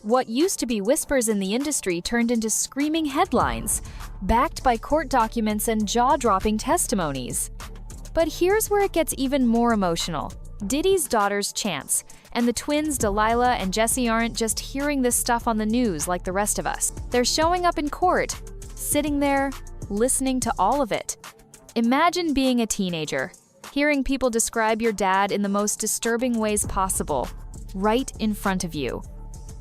What used to be whispers in the industry turned into screaming headlines, backed by court documents and jaw-dropping testimonies. But here's where it gets even more emotional. Diddy's daughters Chance and the twins Delilah and Jessie aren't just hearing this stuff on the news like the rest of us. They're showing up in court, sitting there, listening to all of it. Imagine being a teenager, hearing people describe your dad in the most disturbing ways possible, right in front of you.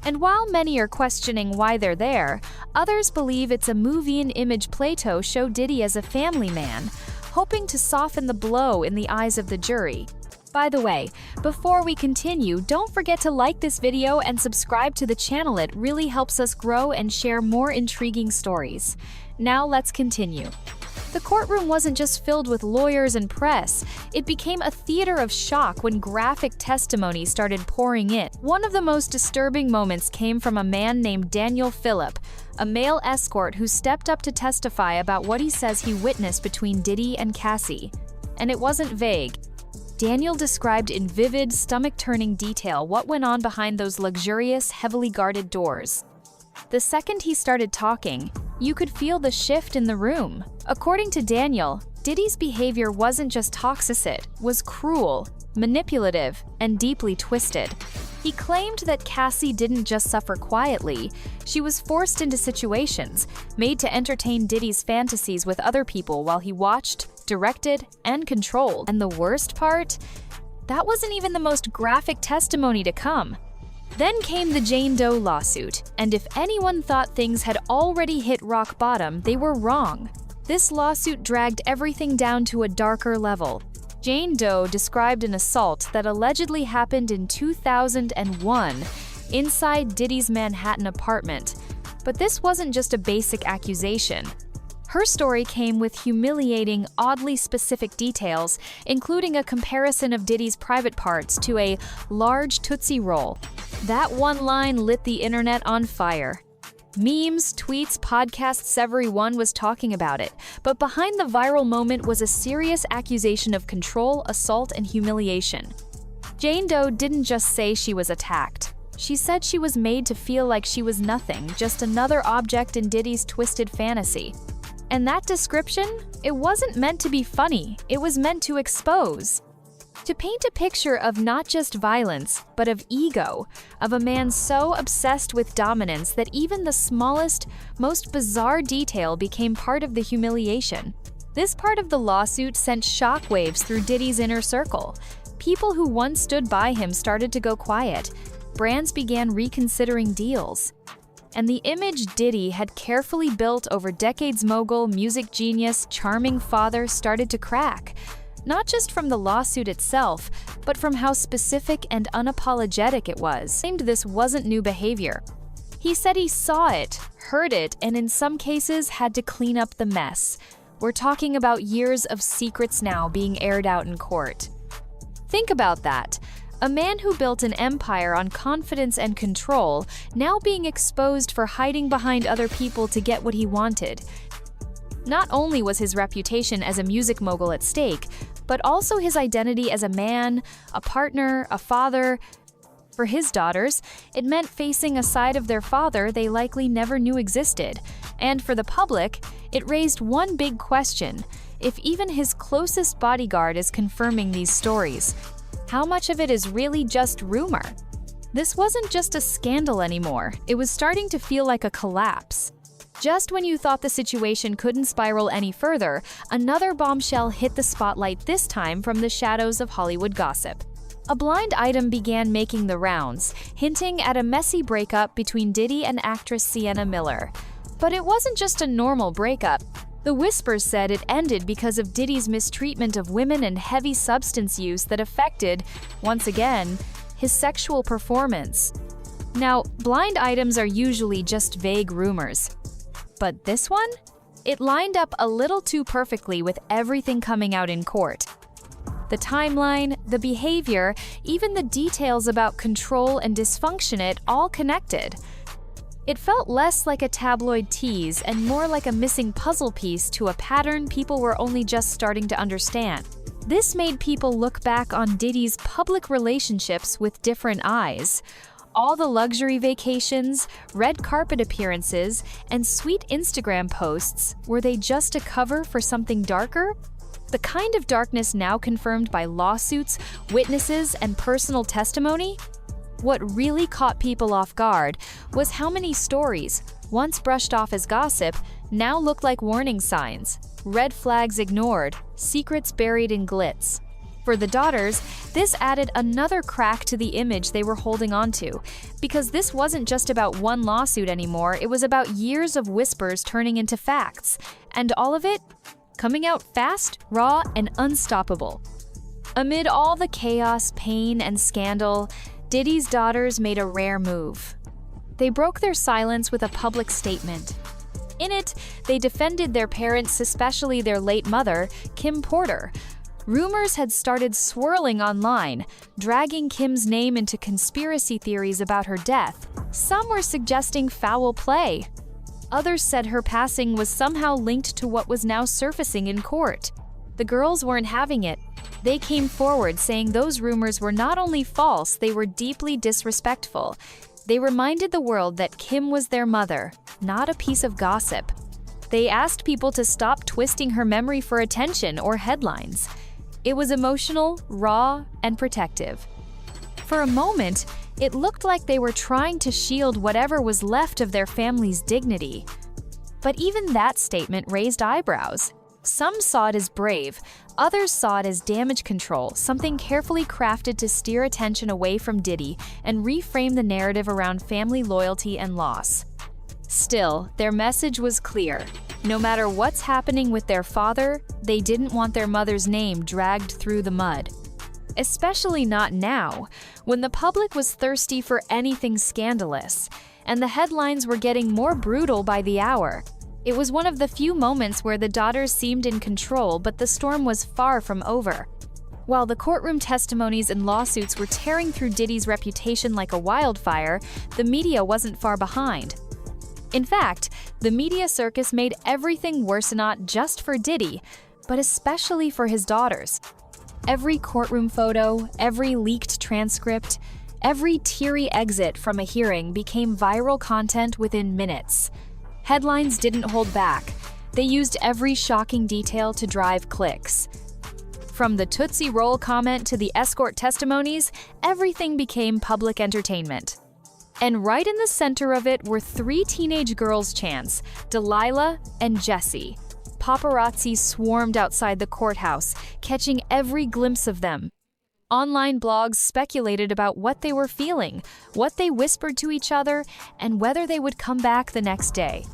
And while many are questioning why they're there, others believe it's a moving image Plato showed Diddy as a family man, hoping to soften the blow in the eyes of the jury. By the way, before we continue, don't forget to like this video and subscribe to the channel. It really helps us grow and share more intriguing stories. Now let's continue. The courtroom wasn't just filled with lawyers and press. It became a theater of shock when graphic testimony started pouring in. One of the most disturbing moments came from a man named Daniel Phillip, a male escort who stepped up to testify about what he says he witnessed between Diddy and Cassie. And it wasn't vague. Daniel described in vivid, stomach-turning detail what went on behind those luxurious, heavily guarded doors. The second he started talking, you could feel the shift in the room. According to Daniel, Diddy's behavior wasn't just toxic, it was cruel, manipulative, and deeply twisted. He claimed that Cassie didn't just suffer quietly, she was forced into situations, made to entertain Diddy's fantasies with other people while he watched, directed, and controlled. And the worst part? That wasn't even the most graphic testimony to come. Then came the Jane Doe lawsuit, and if anyone thought things had already hit rock bottom, they were wrong. This lawsuit dragged everything down to a darker level. Jane Doe described an assault that allegedly happened in 2001 inside Diddy's Manhattan apartment. But this wasn't just a basic accusation. Her story came with humiliating, oddly specific details, including a comparison of Diddy's private parts to a large Tootsie Roll. That one line lit the internet on fire. Memes, tweets, podcasts, everyone was talking about it. But behind the viral moment was a serious accusation of control, assault, and humiliation. Jane Doe didn't just say she was attacked. She said she was made to feel like she was nothing, just another object in Diddy's twisted fantasy. And that description, it wasn't meant to be funny, it was meant to expose. To paint a picture of not just violence, but of ego, of a man so obsessed with dominance that even the smallest, most bizarre detail became part of the humiliation. This part of the lawsuit sent shockwaves through Diddy's inner circle. People who once stood by him started to go quiet. Brands began reconsidering deals. And the image Diddy had carefully built over decades, mogul, music genius, charming father, started to crack. Not just from the lawsuit itself, but from how specific and unapologetic it was. He claimed this wasn't new behavior. He said he saw it, heard it, and in some cases had to clean up the mess. We're talking about years of secrets now being aired out in court. Think about that. A man who built an empire on confidence and control, now being exposed for hiding behind other people to get what he wanted. Not only was his reputation as a music mogul at stake, but also his identity as a man, a partner, a father. For his daughters, it meant facing a side of their father they likely never knew existed. And for the public, it raised one big question: if even his closest bodyguard is confirming these stories, how much of it is really just rumor? This wasn't just a scandal anymore, it was starting to feel like a collapse. Just when you thought the situation couldn't spiral any further, another bombshell hit the spotlight, this time from the shadows of Hollywood gossip. A blind item began making the rounds, hinting at a messy breakup between Diddy and actress Sienna Miller. But it wasn't just a normal breakup. The whispers said it ended because of Diddy's mistreatment of women and heavy substance use that affected, once again, his sexual performance. Now, blind items are usually just vague rumors. But this one? It lined up a little too perfectly with everything coming out in court. The timeline, the behavior, even the details about control and dysfunction, it all connected. It felt less like a tabloid tease and more like a missing puzzle piece to a pattern people were only just starting to understand. This made people look back on Diddy's public relationships with different eyes. All the luxury vacations, red carpet appearances, and sweet Instagram posts, were they just a cover for something darker? The kind of darkness now confirmed by lawsuits, witnesses, and personal testimony? What really caught people off guard was how many stories, once brushed off as gossip, now looked like warning signs, red flags ignored, secrets buried in glitz. For the daughters, this added another crack to the image they were holding onto, because this wasn't just about one lawsuit anymore, it was about years of whispers turning into facts, and all of it coming out fast, raw, and unstoppable. Amid all the chaos, pain, and scandal, Diddy's daughters made a rare move. They broke their silence with a public statement. In it, they defended their parents, especially their late mother, Kim Porter. Rumors had started swirling online, dragging Kim's name into conspiracy theories about her death. Some were suggesting foul play. Others said her passing was somehow linked to what was now surfacing in court. The girls weren't having it. They came forward saying those rumors were not only false, they were deeply disrespectful. They reminded the world that Kim was their mother, not a piece of gossip. They asked people to stop twisting her memory for attention or headlines. It was emotional, raw, and protective. For a moment, it looked like they were trying to shield whatever was left of their family's dignity. But even that statement raised eyebrows. Some saw it as brave, others saw it as damage control, something carefully crafted to steer attention away from Diddy and reframe the narrative around family loyalty and loss. Still, their message was clear. No matter what's happening with their father, they didn't want their mother's name dragged through the mud. Especially not now, when the public was thirsty for anything scandalous, and the headlines were getting more brutal by the hour. It was one of the few moments where the daughters seemed in control, but the storm was far from over. While the courtroom testimonies and lawsuits were tearing through Diddy's reputation like a wildfire, the media wasn't far behind. In fact, the media circus made everything worse, not just for Diddy, but especially for his daughters. Every courtroom photo, every leaked transcript, every teary exit from a hearing became viral content within minutes. Headlines didn't hold back. They used every shocking detail to drive clicks. From the Tootsie Roll comment to the escort testimonies, everything became public entertainment. And right in the center of it were three teenage girls' chants, Delilah and Jessie. Paparazzi swarmed outside the courthouse, catching every glimpse of them. Online blogs speculated about what they were feeling, what they whispered to each other, and whether they would come back the next day.